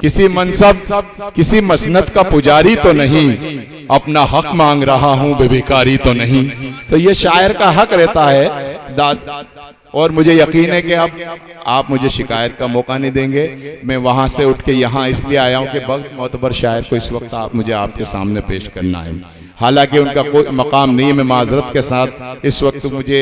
किसी मनसब किसी मसनद का पुजारी तो नहीं, अपना हक मांग रहा हूं बेभिकारी तो नहीं। तो ये शायर का हक रहता है। और मुझे यकीन है कि अब आप मुझे शिकायत का मौका नहीं देंगे। मैं वहां से उठ के यहाँ इसलिए आया हूँ कि बहुत मोतबर शायर को इस वक्त आप मुझे आपके सामने पेश करना है। हालांकि उनका कोई मकाम नहीं है, मैं माजरत के साथ इस वक्त मुझे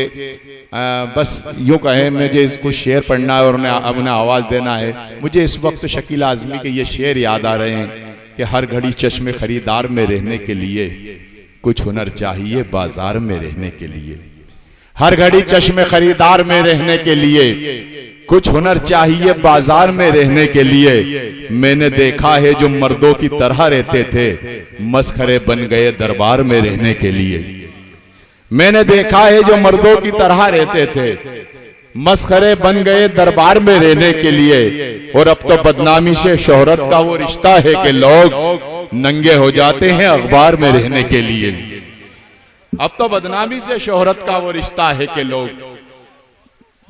बस यूँ कहें मुझे कुछ शेर पढ़ना है और उन्हें आवाज़ देना है। मुझे इस वक्त शकील आज़मी के ये शेर याद आ रहे हैं कि हर घड़ी चश्मे खरीदार में रहने के लिए कुछ हुनर चाहिए बाजार में रहने के लिए। हर घड़ी चश्मे खरीदार में रहने के लिए कुछ हुनर चाहिए बाजार में रहने के लिए। मैंने देखा है जो मर्दों की तरह रहते थे मस्खरे बन गए दरबार में रहने के लिए। मैंने देखा है जो मर्दों की तरह रहते थे मस्खरे बन गए दरबार में रहने के लिए। और अब तो बदनामी से शोहरत का वो रिश्ता है कि लोग नंगे हो जाते हैं अखबार में रहने के लिए। अब तो बदनामी से शोहरत का वो रिश्ता है कि लोग,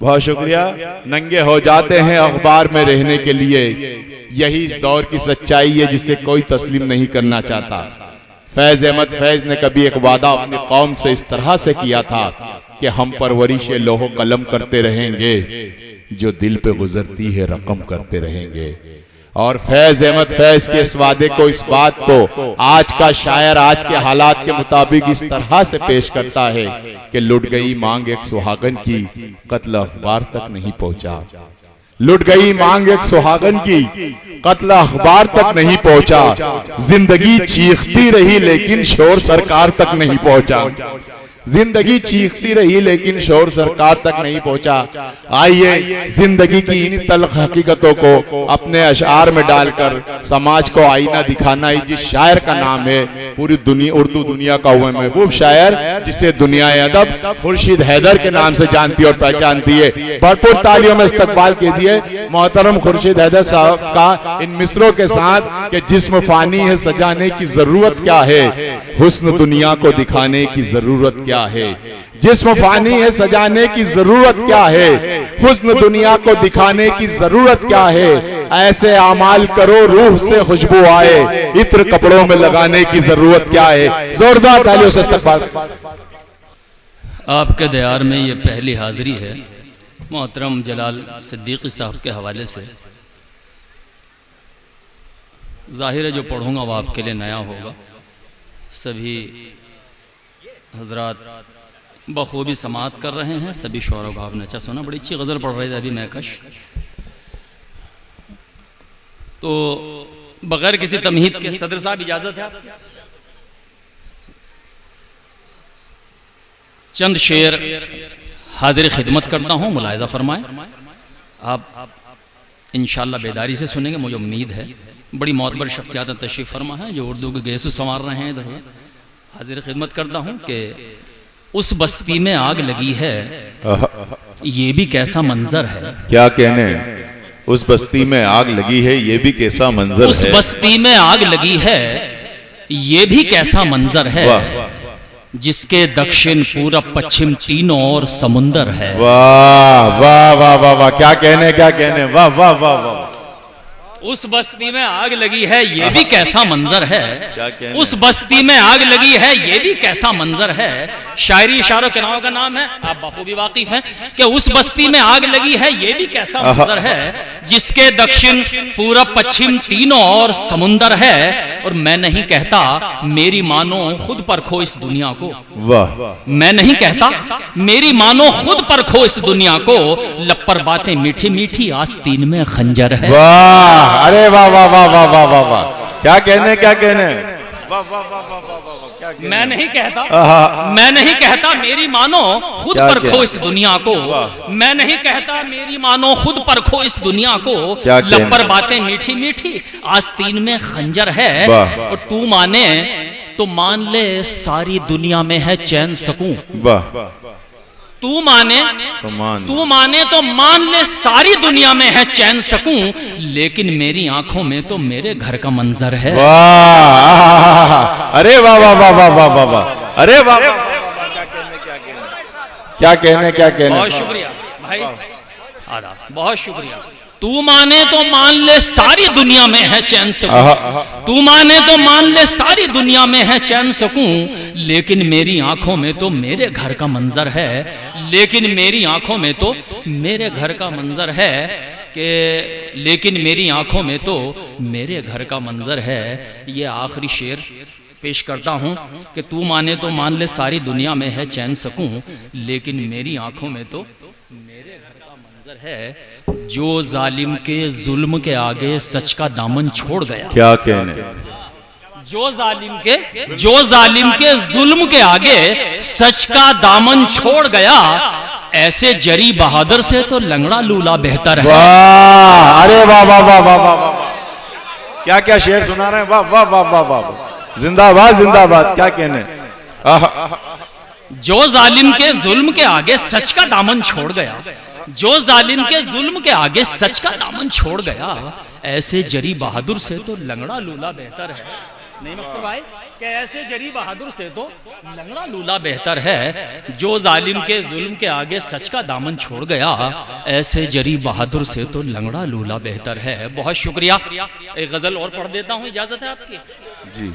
बहुत शुक्रिया, नंगे हो जाते हैं अखबार में रहने के लिए। यही इस दौर की सच्चाई है जिसे कोई तस्लीम नहीं करना चाहता। फैज अहमद फैज ने कभी एक वादा अपनी कौम से इस तरह से किया था कि हम परवरिश लोहो कलम करते रहेंगे, जो दिल पे गुजरती है रकम करते रहेंगे। और फैज अहमद फैज के इस वादे को, इस बात को आज का शायर आज के हालात के मुताबिक इस तरह से पेश करता है कि लुट गई मांग एक सुहागन की, कत्ल अखबार तक नहीं पहुंचा। लुट गई मांग एक सुहागन की, कत्ल अखबार तक नहीं पहुंचा। जिंदगी चीखती रही लेकिन शोर सरकार तक नहीं पहुंचा। जिंदगी चीखती रही लेकिन शोर सरकार तक नहीं पहुंचा। आइए जिंदगी की इन तल्ख हकीकतों को अपने अशआर में डालकर समाज को आईना दिखाना ही जिस शायर का नाम है पूरी दुनिया, उर्दू दुनिया का वो महबूब शायर जिसे दुनिया अदब खुर्शीद हैदर के नाम से जानती और पहचानती है। भरपूर तालियों में इस्तकबाल कीजिए मोहतरम खुर्शीद हैदर साहब का इन मिसरों के साथ कि जिस्म फानी है सजाने की जरूरत क्या है, हुस्न दुनिया को दिखाने की जरूरत क्या है। जिस्म फानी है सजाने की जरूरत क्या है, हुस्न दुनिया को दिखाने की जरूरत क्या है। ऐसे अमाल करो रूह से खुशबू आए, इत्र कपड़ों में लगाने की जरूरत क्या है। जोरदार तालियों से इस्तकबाल। आपके दयार में ये पहली हाजिरी है मोहतरम जलाल सिद्दीकी साहब के हवाले से। जाहिर है जो पढ़ूंगा वो आपके लिए नया होगा। सभी हजरात बखूबी समात कर रहे हैं, सभी शौरों को आपने अच्छा सुना। बड़ी अच्छी गज़ल पढ़ रहे थे अभी महकश। तो बगैर किसी तमहीद के सदर साहब इजाज़त है आपकी? चंद शेर हाजिर खिदमत करता हूँ, मुलाहिज़ा फरमाएं। आप इंशाअल्लाह बेदारी से सुनेंगे, मुझे उम्मीद है। बड़ी मोतबर शख्सियत तशरीफ़ फरमा है जो उर्दू के गेसु संवार रहे हैं। इधर हाजिर खिदमत करता हूँ कि उस बस्ती में आग लगी है, ये भी कैसा मंजर है। क्या कहने, उस बस्ती में आग लगी है ये भी कैसा मंजर है। उस बस्ती में आग लगी है ये भी कैसा मंजर है, जिसके दक्षिण पूरब पश्चिम तीनों ओर समुंदर है। वाह वाह वाह वाह वाह, क्या कहने क्या कहने, वाह वाह वाह वाह। उस बस्ती में आग लगी है ये भी कैसा मंजर है, उस बस्ती में आग लगी है ये भी कैसा मंजर है। शायरी इशारों के नाम का नाम है, आप बखूबी वाकिफ हैं कि उस बस्ती में आग लगी है ये भी कैसा मंजर है, जिसके दक्षिण पूरब पश्चिम तीनों ओर समुंदर है। और मैं नहीं कहता मेरी मानो खुद परखो इस दुनिया को, वाह। मैं नहीं कहता मेरी मानो खुद परखो इस दुनिया को, लब पर बातें मीठी मीठी आस्तीन में खंजर है। वाह, अरे वाह वाह वाह वाह वाह वाह वाह, क्या कहने क्या कहने, वाह वाह वाह वाह वाह वाह, क्या कहने। मैं नहीं कहता मेरी मानो खुद परखो इस दुनिया को, मैं नहीं कहता मेरी मानो खुद परखो इस दुनिया को, लब पर बातें मीठी मीठी आस्तीन में खंजर है। और तू माने तो मान ले सारी दुनिया में है चैन सकूं, तू माने तो मान ले सारी दुनिया में है चैन सकूं, लेकिन मेरी आंखों में तो मेरे घर का मंजर है। वाह, अरे वाह वाह वाह वाह वाह वाह वाह, अरे वाह, क्या कहने क्या कहने। बहुत शुक्रिया भाई, आदाब, बहुत शुक्रिया। तू माने तो मान ले सारी दुनिया में है चैन सकूं, तू माने तो मान ले सारी दुनिया में है चैन सकूं, लेकिन मेरी आंखों में तो मेरे घर का मंजर है, लेकिन मेरी आंखों में तो मेरे घर का मंजर है कि लेकिन मेरी आंखों में तो मेरे घर का मंजर है। ये आखिरी शेर पेश करता हूं कि तू माने तो मान ले सारी दुनिया में है चैन सकूं, लेकिन मेरी आंखों में तो मेरे घर का मंजर है। जो जालिम के जुल्म के आगे सच का दामन छोड़ गया, क्या कहने, जो जालिम के जुल्म के आगे सच का दामन छोड़ गया, ऐसे जरी बहादुर से तो लंगड़ा लूला बेहतर है। वाह, अरे वाह वाह वाह वाह वाह वाह, क्या क्या शेर सुना रहे हैं, वाह वाह वाह वाह वाह, जिंदाबाद जिंदाबाद, क्या कहने। जो जालिम के जुल्म के आगे सच का दामन छोड़ गया, जो जालिम के जुल्म के आगे सच का दामन छोड़ गया, ऐसे जरी बहादुर से तो लंगड़ा लूला बेहतर है। नहीं मकसूद भाई, कि ऐसे जरी बहादुर से तो लंगड़ा लूला बेहतर है। जो जालिम के जुल्म के आगे सच का दामन छोड़ गया, ऐसे जरी बहादुर से तो लंगड़ा लूला बेहतर है। बहुत शुक्रिया। एक गजल और पढ़ देता हूँ, इजाजत है आपकी जी।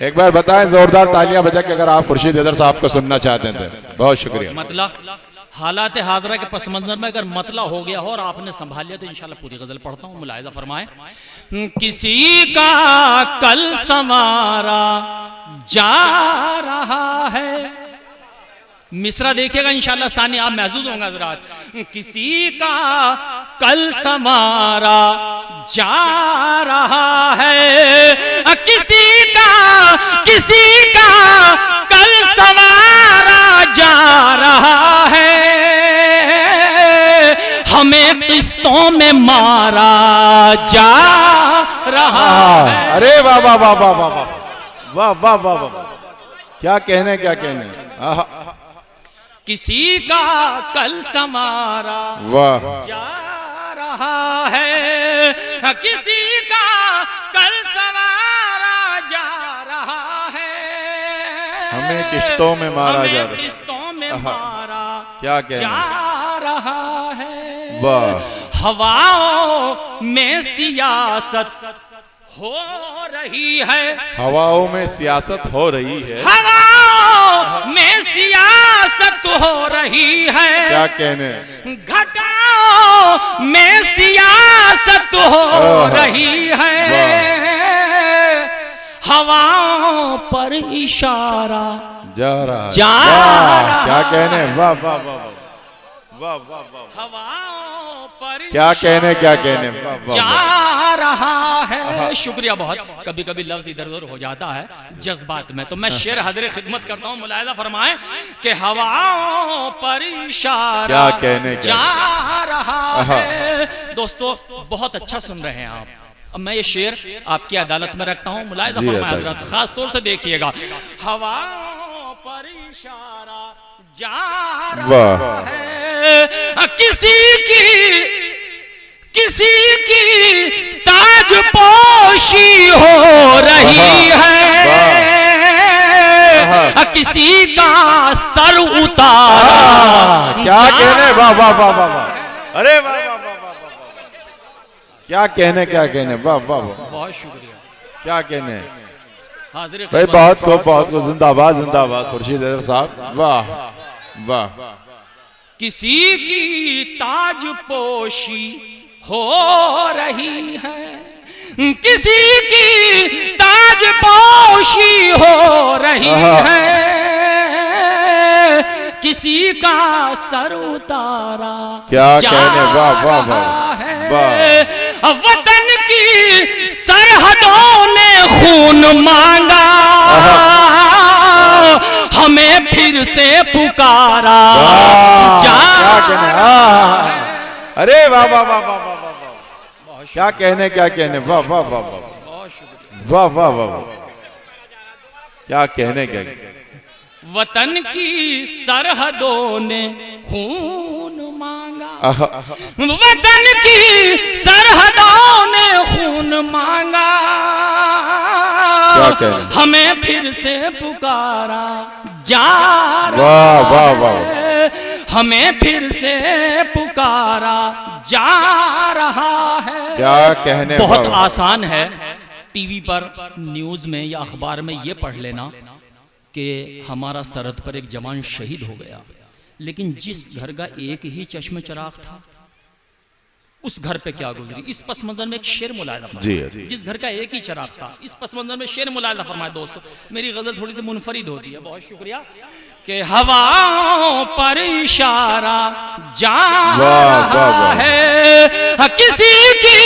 एक बार बताएं जोरदार तालियां बजा के अगर आप खुर्शीद हैदर साहब को सुनना चाहते थे। बहुत शुक्रिया। मतलब हालात हाजरा के पस मंजर में अगर मतला हो गया हो और आपने संभाल लिया तो इंशाल्लाह पूरी गजल पढ़ता हूँ, मुलाहिजा फरमाएं। किसी का कल संवारा जा रहा है, मिसरा देखिएगा इंशाल्लाह सानी आप महसूस होंगे हज़रात। किसी का कल संवारा जा रहा है, किसी का कल संवारा जा रहा है, हमें किस्तों में मारा जा रहा है। अरे वाह वाह वाह वाह वाह वाह वाह वाह वाह, क्या कहने, क्या कहने। किसी का कल संवारा वाह जा रहा है, किसी का कल संवारा जा रहा है, हमें किश्तों में मारा जा रहा है, किस्तों में मारा क्या कहने जा रहा है। वाह, हवाओं में सियासत हो रही है, हवाओं में सियासत हो रही है, हवाओं में सियासत हो रही है, क्या कहने, घटाओं में सियासत हो रही है, हवाओं पर इशारा जा रहा, क्या कहने, वाह वाह वाह वाह वाह वाह, हवाओं पर क्या कहने, क्या कहने, वाह वाह जा रहा है। शुक्रिया बहुत। कभी कभी लफ्ज इधर उधर हो जाता है जज्बात में, तो मैं शेर हजरे खिदमत करता हूँ, मुलाहिजा फरमाएं कि हवाओं पर इशारा क्या कहने, जा रहा है। दोस्तों बहुत अच्छा सुन रहे हैं आप। अब मैं ये शेर आपकी अदालत में रखता हूँ, मुलाहिजा फरमाएं हजरत, खास तौर से देखिएगा। हवाओं पर इशारा जा रहा है, किसी की ताज पोशी हो रही है, किसी का सर उतारा, क्या कहने, वाह वाह वाह वाह वाह, अरे वाह वाह वाह वाह वाह, क्या कहने, क्या कहने, वाह वाह वाह, बहुत शुक्रिया, क्या कहने हाजिर भाई, बहुत को जिंदाबाद जिंदाबाद खुर्शीद हैदर साहब, वाह वाह। किसी की ताज पोशी हो रही है, किसी की ताज पोशी हो रही है, किसी का सर उतारा, क्या कहने, वाह वाह वाह वाह, वतन की सरहदों ने खून मांगा, हमें फिर से पुकारा, क्या कहने, अरे वाह वाह वाह वाह वाह वाह, क्या कहने, क्या कहने, वाह वाह वाह वाह वाह वाह वाह, क्या कहने, क्या वतन की सरहदों ने खून मांगा, वतन की सरहदों ने खून मांगा, हमें फिर से पुकारा जा रहा है, हमें फिर से पुकारा जा रहा क्या कहने, बहुत आसान है, टीवी पर न्यूज में या अखबार में ये पढ़ लेना कि हमारा सरहद पर एक जवान शहीद हो गया, लेकिन जिस घर का एक ही चश्मे चराग था उस घर पे क्या गुजरी। इस पस मंजर में एक शेर मुलायदा फरमाया, जिस घर का एक ही चराग था, इस पस मंजर में शेर मुलायदा फरमाया। दोस्तों मेरी गजल थोड़ी सी मुनफरिद होती है, बहुत शुक्रिया। कि हवाओं पर इशारा जा रहा है, किसी की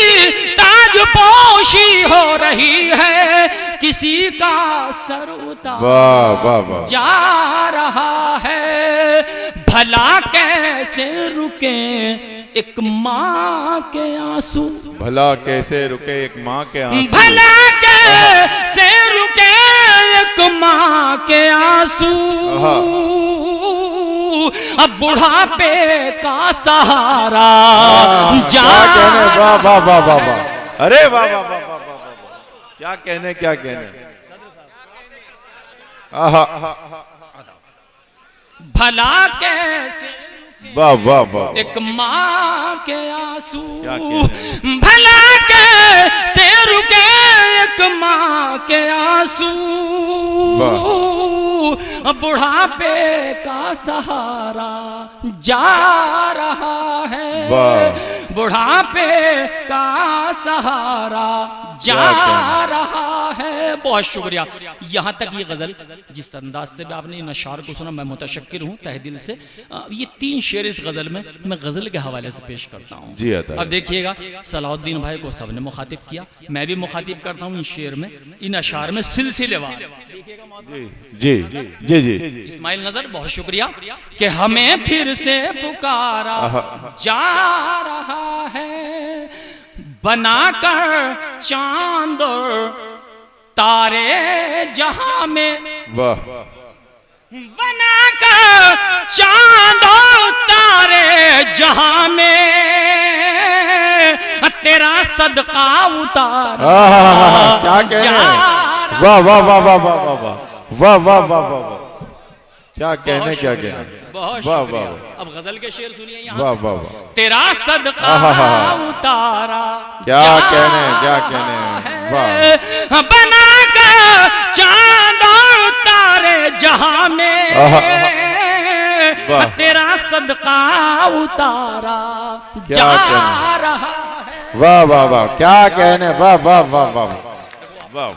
ताजपोशी हो रही है, किसी का सर उतारा जा रहा है। भला कैसे रुके एक माँ के आंसू, भला कैसे रुके एक माँ के आंसू, भला कैसे रुके एक माँ के आंसू, अब बुढ़ापे का सहारा जा। वाह वाह वाह वाह वाह, अरे वाह वाह वाह वाह वाह, क्या कहने क्या कहने। भला कैसे वाह वाह वाह, एक माँ के आंसू, भला कैसे रुके एक माँ के आंसू, बुढ़ापे का सहारा जा रहा है, बुढ़ापे का सहारा जा रहा है। बहुत शुक्रिया। यहाँ तक ये गजल जिस अंदाज से भी आपने इन अशार को सुना, मैं मुतशक्किर हूँ तहे दिल से। ये 3 शेर इस गजल में मैं गजल के हवाले से पेश करता हूँ। अब देखिएगा, सलाउद्दीन भाई को सबने मुखातिब किया, मैं भी मुखातिब करता हूँ इन शेर में, इन अशार में सिलसिलेवार। जी जी जी, इस्माइल नजर बहुत शुक्रिया। कि हमें फिर से पुकारा जा रहा है, बनाकर चांद और तारे जहां में, वाह, बनाकर चांद और तारे जहां में, तेरा सदका उतारा। क्या कहने, वाह वाह वाह वाह वाह वाह वाह वाह वाह वाह वाह, क्या कहने क्या कहने, वाह वाह। अब गजल के शेर सुनिए यहाँ वाह से। वाह वाह, तेरा सदका उतारा, क्या कहने क्या कहने, वाह। बनाकर चांद और तारे जहां में, तेरा सदका उतारा जा रहा है। वाह वाह वाह, क्या कहने, वाह वाह वाह वाह वाह,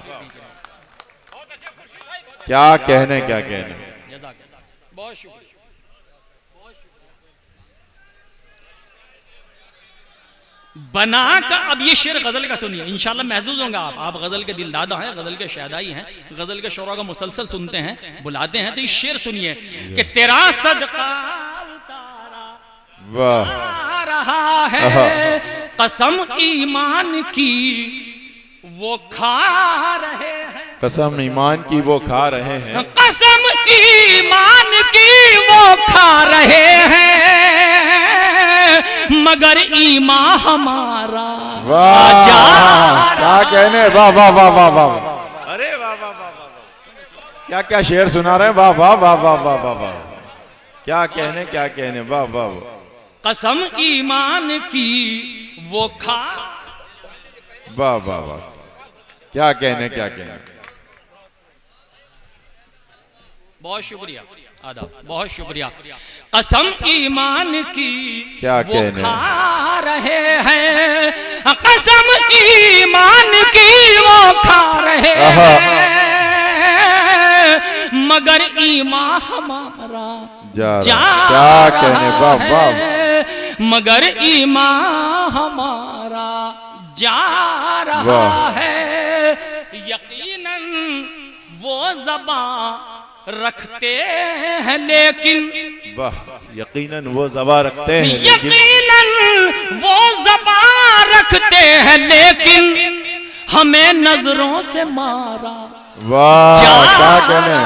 क्या कहने क्या कहने। बहुत शुक्रिया। बना का, अब ये शेर गजल का सुनिए, इंशाल्लाह महसूस होंगे आप गजल के दिलदादा हैं, गजल के शहदाई हैं, गजल के शोरा का मुसलसल सुनते हैं, बुलाते हैं, तो ये शेर सुनिए कि तेरा सदका उतारा रहा है, कसम ईमान की वो खा रहे हैं, कसम ईमान की वो खा रहे हैं, कसम ईमान की वो खा रहे हैं, मगर ईमान हमारा जा। क्या कहने, वाह वाह वाह वाह वाह, अरे वाह वाह वाह वाह, क्या क्या शेर सुना रहे हैं, वाह वाह वाह वाह वाह वाह वाह, क्या कहने क्या कहने, वाह वाह वाह। कसम ईमान की वो खा, वाह वाह वाह, क्या कहने क्या कहने। बहुत शुक्रिया, आदाब, बहुत शुक्रिया। कसम ईमान की क्या वो खा रहे हैं, कसम ईमान की वो खा रहे हैं, मगर ईमान हमारा जा क्या कहने, वाह वाह, मगर ईमान हमारा जा रहा है। यकीनन वो ज़बान रखते हैं लेकिन, वाह, यकीनन वो ज़बान रखते हैं, यकीनन वो ज़बान रखते हैं लेकिन, हमें नजरों से मारा। वाह, क्या कहने,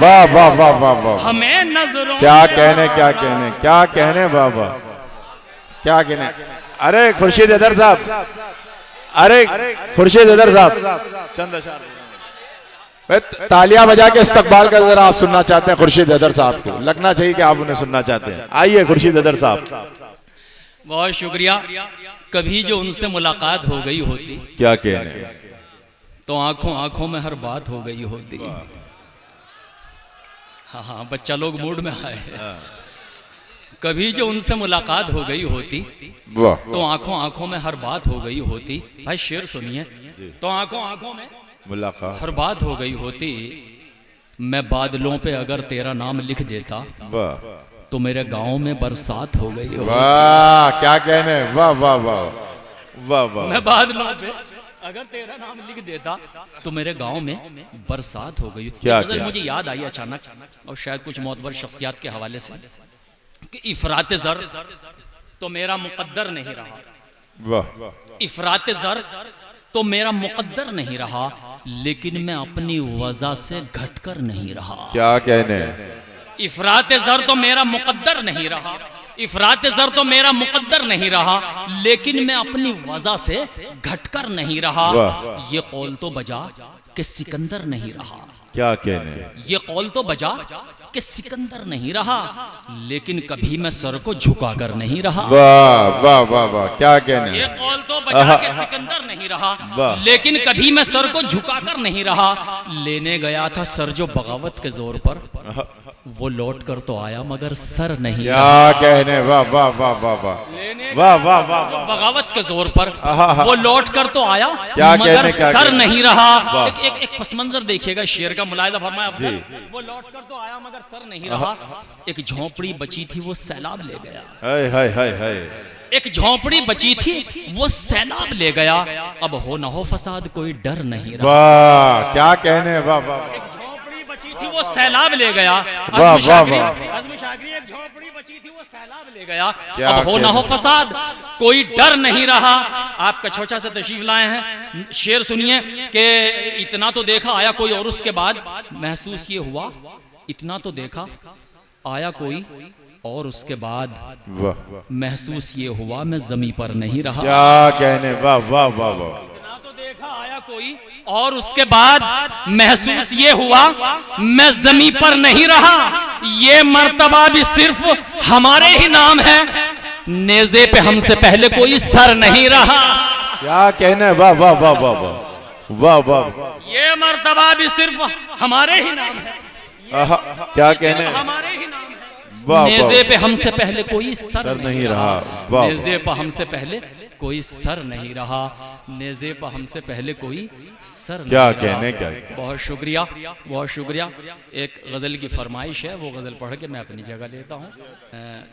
वाह वाह वाह वाह वाह, हमें नजरों, क्या कहने क्या कहने, क्या कहने, वाह वाह, क्या कहने। अरे खुर्शीद हैदर साहब, अरे खुर्शीद हैदर साहब, चंद अशार तालियां बजा के इस्तकबाल का जरा आप सुनना चाहते हैं खुर्शीद हैदर साहब को, लगना चाहिए कि आप उन्हें सुनना चाहते हैं। आइए खुर्शीद हैदर साहब। बहुत शुक्रिया। कभी जो उनसे मुलाकात हो गई होती, क्या कहने, तो आंखों आंखों में हर बात हो गई होती। हाँ हाँ, बच्चा लोग मूड में आए। कभी जो उनसे मुलाकात हो गई होती, तो आंखों आंखों में हर बात हो गई होती। भाई शेर सुनिए, तो आंखों आंखों में मुलाकात हर बात हो गई होती। मैं बादलों पे अगर तेरा नाम लिख देता, तो मेरे गांव में बरसात हो गई होती। वाह, क्या कहने, वाह वाह वाह वाह वाह। मैं बादलों पे अगर तेरा नाम लिख देता, तो मेरे गांव में बरसात हो गई। क्या गजल मुझे याद आई अचानक, और शायद कुछ मोतबर शख्सियात के हवाले से, कि इफरात ज़र तो मेरा मुकद्दर नहीं रहा। वाह, इफरात ज़र तो मेरा मुकद्दर नहीं रहा, लेकिन मैं अपनी वजह से घटकर नहीं रहा। क्या कहने, इफरात ज़र तो मेरा मुकद्दर नहीं रहा, इफरात ज़र तो मेरा मुकद्दर नहीं रहा, लेकिन मैं अपनी वजह से घटकर नहीं रहा। ये कौल तो बजा कि सिकंदर नहीं रहा। क्या कहने, ये कौल तो बजा कि सिकंदर नहीं रहा, लेकिन कभी मैं सर को झुकाकर नहीं रहा। वाह वाह वाह वाह, क्या कहने, ये कौल तो बजा कि सिकंदर नहीं रहा, लेकिन कभी मैं सर को झुकाकर नहीं रहा। लेने गया था सर जो बगावत के जोर पर, वो लौट कर तो आया मगर सर नहीं। क्या कहने, वाह वाह वाह वाह वाह वाह वाह वाह, बगावत के जोर पर वो लौट कर तो आया क्या मगर कहने, क्या सर कहने? नहीं रहा। एक पस मंजर देखिएगा शेर का, मुलाहिजा फरमाया अफजल। वो लौट कर तो आया मगर सर नहीं रहा। एक झोंपड़ी बची थी वो सैलाब ले गया। हाय हाय हाय हाय, एक झोंपड़ी बची थी वो सैलाब ले गया। अब हो न हो फसाद कोई डर नहीं रहा। वाह, क्या कहने, वाह वाह, झोंपड़ी बची थी वो सैलाब ले गया। वाह वाह वाह, आज़म शागरी, एक झोंपड़ी बची थी वो सैलाब ले गया। क्या अब हो ना हो कहने? फसाद कोई डर नहीं रहा। आपका छोटा सा तशरीफ लाए हैं, शेर सुनिए कि इतना तो देखा आया कोई और उसके बाद महसूस ये हुआ, इतना तो देखा आया कोई और उसके बाद वाह, महसूस ये हुआ मैं जमी पर नहीं रहा। क्या कहने, वाह वाह वाह वाह, इतना तो देखा आया कोई और उसके बाद महसूस ये हुआ मैं जमी पर नहीं रहा। ये मर्तबा भी सिर्फ हमारे ही नाम है, नेज़े पे हमसे पहले कोई सर नहीं रहा। क्या कहने, वाह वाह वाह वाह वाह वाह वाह, ये मर्तबा भी सिर्फ हमारे ही नाम है, क्या कहने, हमारे ही नाम है। वाह नेज़े वाह, पे हमसे पहले कोई सर नहीं रहा। वाह, नेज़े पे हमसे पहले कोई सर नहीं रहा। नेज़े पे हमसे पहले कोई सर नहीं क्या रहा। कहने, क्या, बहुत शुक्रिया, बहुत शुक्रिया। एक गज़ल की फरमाइश है, वो गज़ल पढ़ के मैं अपनी जगह लेता हूँ।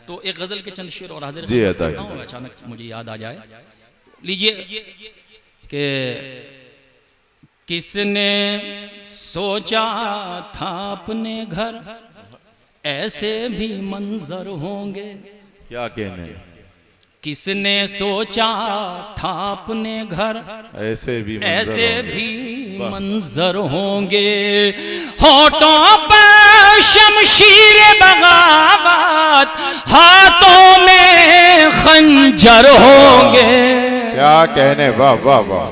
तो एक गज़ल के चंद शेर और हाजिर जी, करता हूँ, अचानक मुझे याद आ जाए। लीजिए कि किसने सोचा था अपने घर ऐसे भी मंजर होंगे। क्या कहने, किसने सोचा था अपने घर ऐसे भी मंजर होंगे। होठों पर शमशीर बगावत, हाथों में खंजर होंगे। क्या कहने, वाह वाह वाह,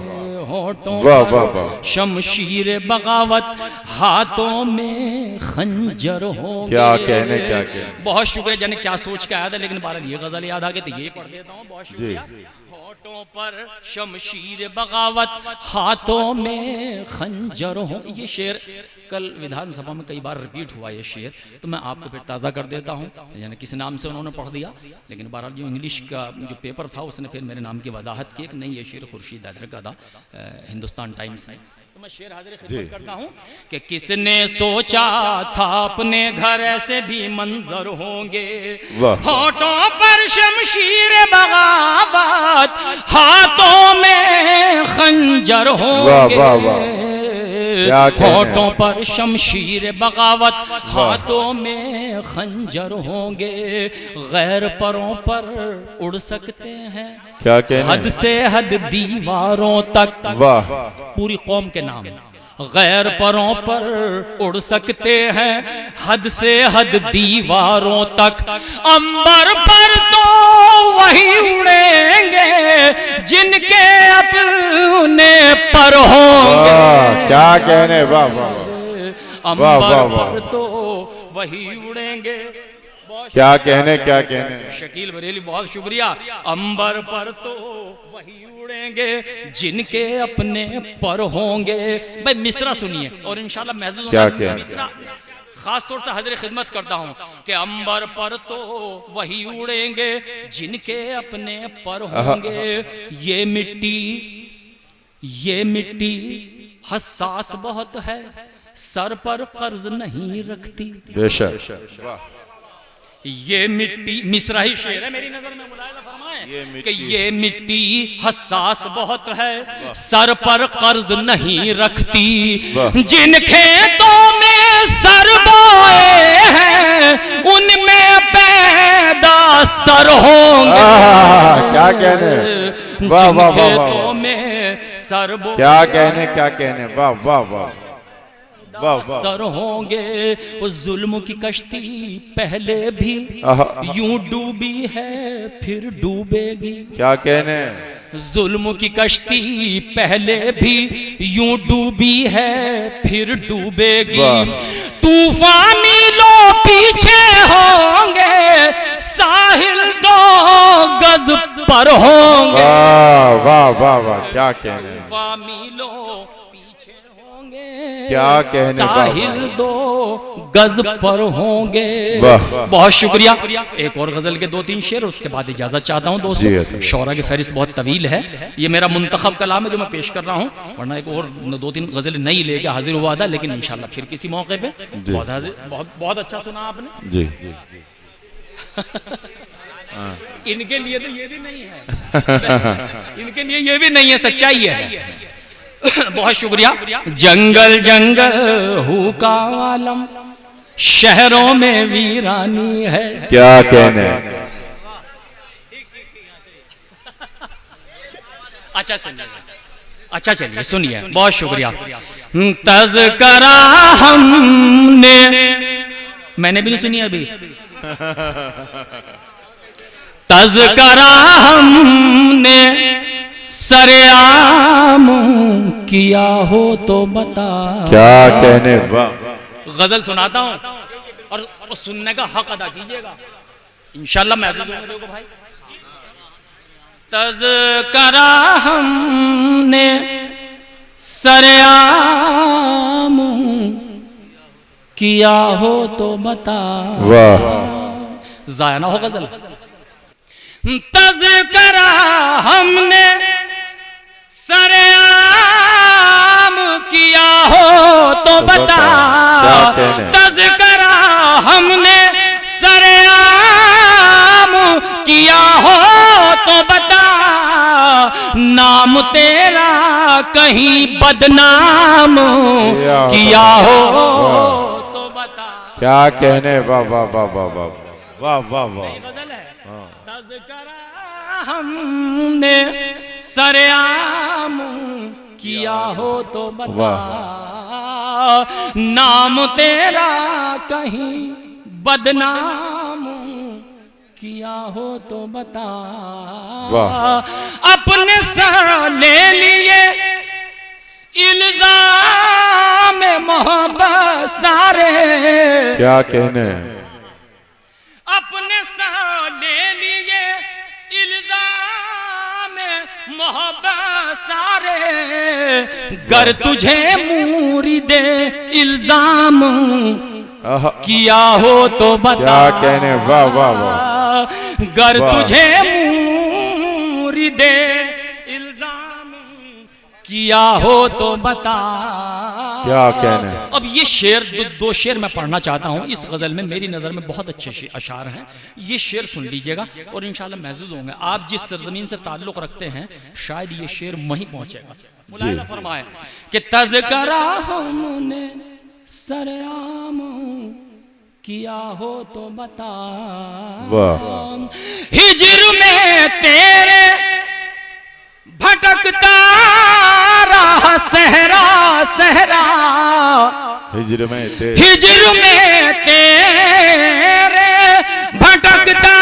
होठों वाह वाह वाह, शमशीर बगावत, हाथों में खंजर होंगे। क्या कहने, क्या कहने, बहुत शुक्रिया। जाने क्या सोच के आया था, लेकिन बारह ये गजल याद आ गई तो ये पढ़ देता हूँ। बहुत शुक्रिया। होठों पर शमशीर बगावत, हाथों में खंजर हो। ये शेर कल विधानसभा में कई बार रिपीट हुआ ये शेर, तो मैं आपको फिर ताज़ा कर देता हूँ। यानी किस नाम से उन्होंने पढ़ दिया, लेकिन बहरहाल जो इंग्लिश का जो पेपर था उसने फिर मेरे नाम की वजाहत की कि नहीं ये शेर खुर्शीद हैदर का था, हिंदुस्तान टाइम्स में। तो मैं शेर हाजिर खिदमत करता हूँ कि किसने सोचा था अपने घर ऐसे भी मंजर होंगे। होठों पर शमशीर बगावत, हाथों में खंजर होंगे। होठों पर शमशीर बगावत, हाथों में खंजर होंगे। गैर परों पर उड़ सकते हैं, क्या कहने, हद से हद दीवारों तक। वाह, पूरी कौम के नाम। गैर परों पर उड़ सकते हैं, हद से हद दीवारों तक। अंबर पर तो वही उड़ेंगे जिनके अपने पर होंगे। क्या कहने, वाह वाह, अंबर पर तो वही उड़ेंगे क्या कहने शकील बरेली बहुत शुक्रिया। अंबर पर तो वही उड़ेंगे जिनके अपने पर होंगे। भाई मिसरा सुनिए और इंशाल्लाह महसूस होगा मिसरा खास तौर से हाजिर खिदमत करता हूँ कि अंबर पर तो वही उड़ेंगे जिनके अपने पर होंगे। ये मिट्टी हसास बहुत है, सर पर कर्ज नहीं रखती। बेशक ये मिट्टी, मिसरा ही शेर है मेरी नजर में, मुलाहिजा फरमाएं कि ये मिट्टी हसास बहुत है, सर पर कर्ज नहीं रखती। जिन खेतों में सर बोए हैं उनमें पैदा सर होंगे। क्या कहने, वाह वाह वाह, खेतों में सर बोए, क्या कहने, वाह वाह वाह, सर होंगे। उस जुल्म की कश्ती पहले भी यूं डूबी है फिर डूबेगी। क्या कहने, जुल्म की कश्ती पहले भी यूं डूबी है फिर डूबेगी। तूफान मीलों पीछे होंगे, साहिल 2 गज पर होंगे। वाह वाह वाह, क्या कहने, तूफान मीलों क्या कहने, साहिल 2 गज पर होंगे। बहुत शुक्रिया। एक और गजल के 2-3 शेर, उसके बाद इजाजत चाहता हूँ दोस्तों। शौरा की फहरिस्त बहुत तवील है, ये मेरा मुंतखब कलाम है जो मैं पेश कर रहा हूँ, वरना एक और 2-3 गजल नहीं लेके हाजिर हुआ था, लेकिन इंशाल्लाह फिर किसी मौके पे। बहुत अच्छा सुना आपने जी। इनके लिए तो ये भी नहीं है इनके लिए ये भी नहीं है, सच्चाई है। बहुत शुक्रिया। जंगल जंगल हु का आलम, शहरों में वीरानी है। क्या कहने, अच्छा चलिए सुनिए। बहुत शुक्रिया। तज़करा हमने, मैंने भी नहीं सुनी अभी। तज़करा हमने सरेआम किया हो तो बता। क्या कहने, गजल सुनाता हूं और सुनने का हक अदा कीजिएगा, इंशाल्लाह महसूस होगा। देखो भाई, तज़करा हमने सरेआम किया हो तो बता। वाह, जाया ना हो गजल। तज़करा हमने सरेआम किया हो तो बता। तज़करा हमने सरेआम किया हो तो बता। नाम तेरा कहीं बदनाम किया हो तो बता। क्या कहने, वाह वाह वाह वाह वाह वाह वाह वाह। तज़करा हमने सरेआम किया हो तो बता। नाम तेरा कहीं बदनाम किया हो तो बता। अपने सर ले लिए इल्जाम मोहब्बत सारे। क्या कहने, अपने सर ले लिए इल्जाम मोहब्बत सारे। गर तुझे मुरीदे इल्जाम किया हो तो बता। क्या कहने, वाह वाह वाह। गर तुझे मुरीदे इल्जाम किया हो तो बता। क्या कहने। अब ये शेर दो शेर मैं पढ़ना चाहता हूँ इस गजल में, मेरी नजर में बहुत अच्छे अशार हैं। ये शेर सुन लीजिएगा और इंशाल्लाह महसूस होंगे। आप जिस सरजमीन से ताल्लुक रखते हैं शायद ये शेर वहीं पहुंचेगा। मुलाहिजा फरमाए कि तज़करा हमने सरेआम किया हो तो बता। हिज्र में तेरे भटकता रहा सहरा सहरा। हिज्र में तेरे भटकता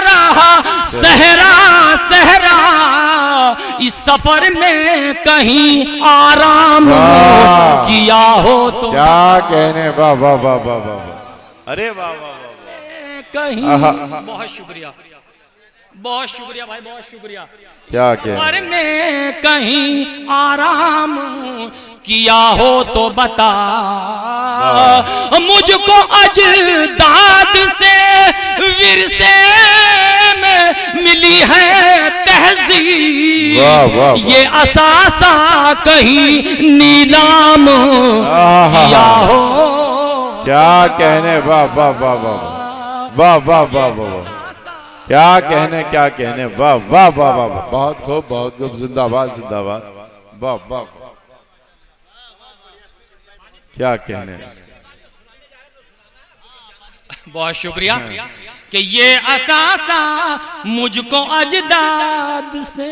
रहा सहरा सहरा। इस सफर में कहीं आराम किया हो तो। क्या कहने, वाह वाह वाह वाह वाह। अरे वाह वाह वाह। कहीं। बहुत शुक्रिया, बहुत शुक्रिया भाई, बहुत शुक्रिया। क्या क्या पर मैं कहीं आराम किया हो तो बता, मुझको अजदाद से विरसे में मिली है तहजीब, ये असासा कहीं नीलाम किया हो। क्या कहने, वाह वाह वाह वाह वाह वाह वाह वाह, क्या कहने, क्या कहने, वाह वाह वाह वाह, बहुत खूब, बहुत खूब, जिंदाबाद जिंदाबाद, वाह वाह, क्या कहने। बहुत शुक्रिया कि ये असासा मुझको अजदाद से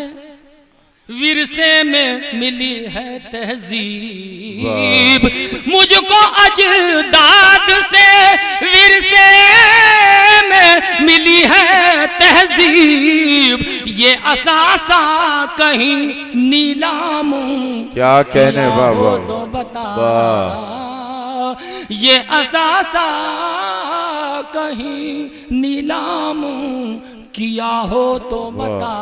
विरसे में मिली है तहजीब, मुझको अजदाद से विरसे में मिली है तहजीब, ये असासा कहीं नीलाम क्या कहने, वाह वाह, तो बता, ये असासा कहीं नीलाम किया हो तो बता।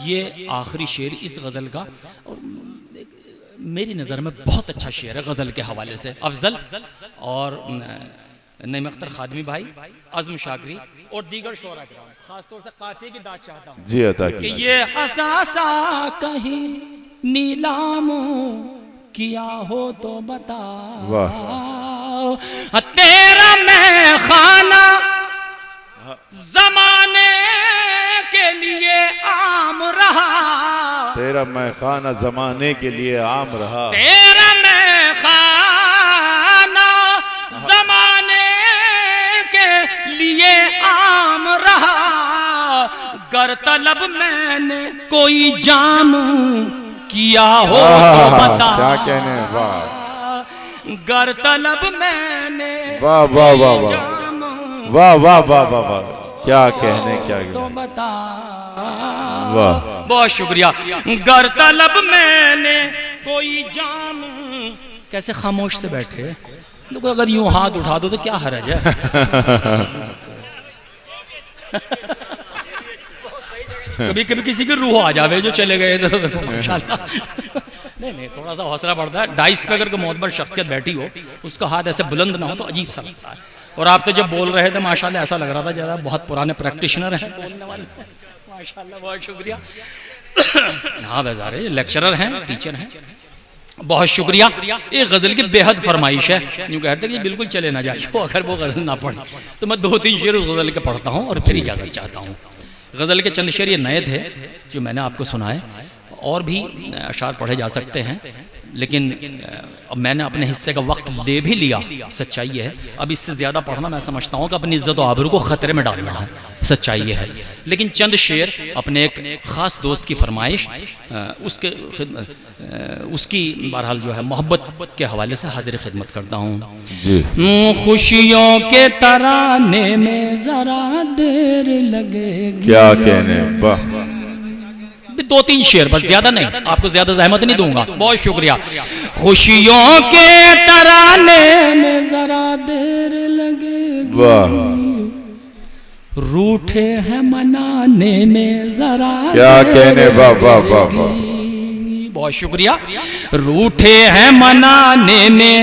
ये आखिरी शेर इस गज़ल का, और मेरी नज़र में बहुत अच्छा शेर है गज़ल के हवाले से। अफजल और नईम अख्तर खादमी भाई, आज़म शागरी और दीगर शोरा खासतौर से काफिये की दाद चाहता हूँ जी अता कि ये असासा कहीं नीलाम किया हो तो बता, तेरा मैं खाना जमाने के लिए आम रहा, तेरा मैं खाना जमाने के लिए आम रहा, तेरा मैं खाना जमाने के लिए आम रहा, गर तलब मैंने कोई जाम किया हो तो बता। क्या कहने, वाह, गर तलब मैंने वाह वाह वाह वाह वाह वाह वाह वाह वाह, क्या कहने, क्या तो बता। वाह, बहुत शुक्रिया। गर तलब मैंने कोई जाम, कैसे खामोश से बैठे, तो अगर यूं हाथ उठा दो तो क्या हर्ज है। कभी कभी किसी की रूह आ जावे जो चले गए तो माशाल्लाह। नहीं, थोड़ा सा हौसला बढ़ता है। डाइस पे अगर मोहब्बत शख्सियत बैठी हो, उसका हाथ ऐसे बुलंद ना हो तो अजीब सा लगता है। और आप तो जब बोल रहे थे माशाल्लाह ऐसा लग रहा था ज़्यादा बहुत पुराने प्रैक्टिशनर हैं बोलने वाले। माशाल्लाह, बहुत शुक्रिया। हाँ बेजारे लेक्चरर हैं, टीचर हैं, बहुत शुक्रिया। ये गज़ल की बेहद फरमाइश है, यूँ कहते कि बिल्कुल चले ना जाइए अगर वो गज़ल ना पढ़े, तो मैं 2-3 शेर उस गज़ल के पढ़ता हूँ और फिर इजाज़त चाहता हूँ। गज़ल के चंद शेर ये नए थे जो मैंने आपको सुनाए, और भी अशार पढ़े जा सकते हैं, लेकिन अब मैंने अपने हिस्से का वक्त ले भी लिया। सच्चाई ये है, अब इससे ज़्यादा पढ़ना मैं समझता हूँ कि अपनी इज़्ज़त और आबरू को ख़तरे में डालना है। सच्चाई ये है। लेकिन चंद शेर अपने एक ख़ास दोस्त की फरमाइश, उसकी बहरहाल जो है मोहब्बत के हवाले से हाजिर खिदमत करता हूँ जी। खुशियों के तराने में ज़रा देर लगेगी। क्या कहने, वाह, 2-3 शेर बस, ज्यादा नहीं, आपको ज्यादा जहमत नहीं दूंगा। बहुत शुक्रिया। खुशियों के तराने में जरा देर लगेगी, वाह, रूठे हैं मनाने में जरा क्या कहने, वाह वाह वाह वाह, बहुत शुक्रिया। रूठे हैं मनाने में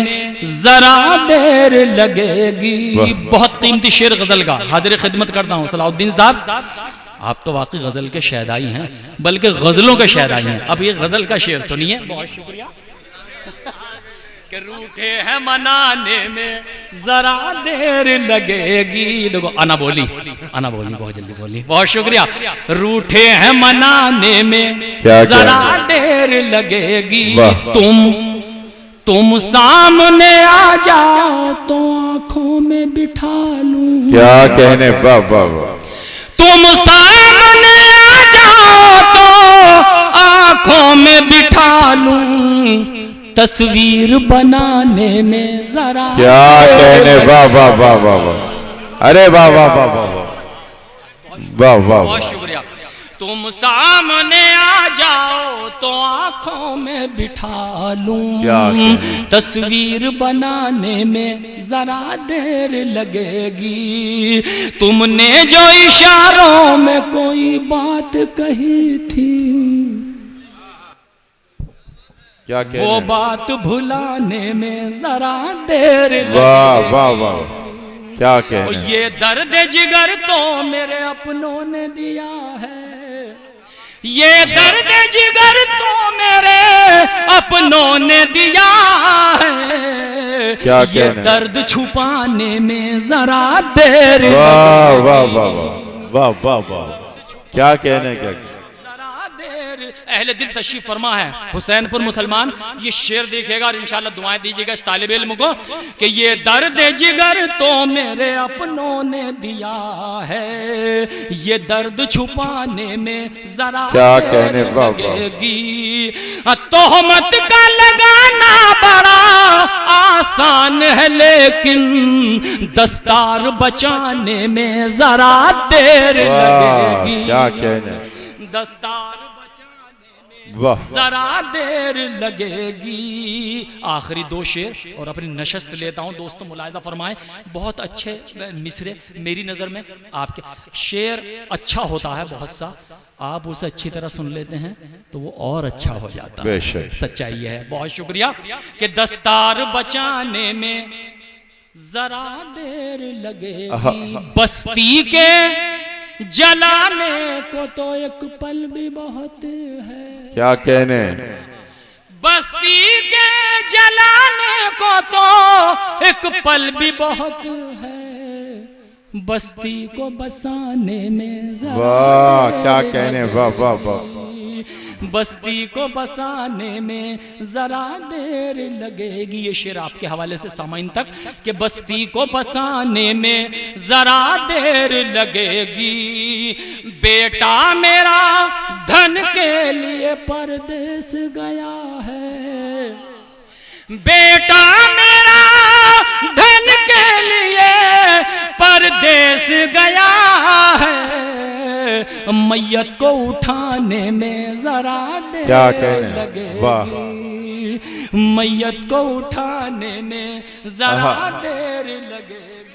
जरा देर लगेगी। बहुत कीमती शेर गजल का हाजिर खिदमत करता हूँ सलाउद्दीन साहब। आप तो वाकई गजल के शहदाई हैं, बल्कि गजलों के शहदाई हैं। अब ये गजल का शेर सुनिए। बहुत शुक्रिया। कि रूठे हैं मनाने में जरा देर लगेगी। देखो आना बोली बहुत जल्दी बोली। बहुत शुक्रिया। रूठे हैं मनाने में जरा देर लगेगी। तुम सामने आ जाओ तो आंखों में बिठा लूं। क्या कहने, वाह वाह वाह, तुम सामने आ जाओ तो आंखों में बिठा लूं। तस्वीर बनाने में जरा क्या कहने, वाह वाह वाह वाह वाह, अरे वाह वाह वाह वाह वाह वाह वाह, बहुत शुक्रिया। तुम सामने आ जाओ तो आंखों में बिठा लूं, तस्वीर बनाने में जरा देर लगेगी। तुमने जो इशारों में कोई बात कही थी, क्या वो बात भुलाने में जरा देर लगेगी। वाह वाह वाह, क्या कहने। ये दर्द जिगर तो मेरे अपनों ने दिया है, ये दर्द जिगर तो मेरे अपनों ने दिया है। क्या ये दर्द छुपाने में जरा देर। वाह वाह वाह वाह वाह वाह, क्या कहने, क्या जरा देर। अहले दिल तशरीफ फरमा है हुसैनपुर मुसलमान, ये शेर देखिएगा और इंशाल्लाह दुआएं दीजिएगा इस तालिब इल्म को कि ये दर्द जिगर तो मेरे अपनों ने दिया है, ये दर्द छुपाने में जरा क्या कहने लगेगी। तोहमत का लगाना बड़ा आसान है, लेकिन दस्तार बचाने में जरा देर लगेगी। क्या कहने, दस्तार वाह जरा देर लगेगी। आखिरी दो शेर और अपनी नशस्त लेता हूं दोस्तों, मुलाहिजा फरमाएं। बहुत अच्छे मिसरे मेरी नज़र में आपके। शेर अच्छा होता है बहुत सा, आप उसे अच्छी तरह सुन लेते हैं तो वो और अच्छा हो जाता है। सच्चाई है। बहुत शुक्रिया कि दस्तार बचाने में जरा देर लगेगी, बस्ती के जलाने को तो एक पल भी बहुत है। क्या कहने, बस्ती के जलाने को तो एक पल भी बहुत है, बस्ती को बसाने में जरा। वाह क्या कहने, वाह वाह वाह। बस्ती को बसाने में जरा देर लगेगी। ये शेर आपके हवाले से सामाइन तक कि बस्ती को बसाने में जरा देर लगेगी। बेटा मेरा धन के लिए परदेस गया है, बेटा मेरा धन के लिए परदेस गया है, मैयत को उठाने में जरा देर लगेगी। वाह, मैयत को उठाने में जरा देर लगेगी।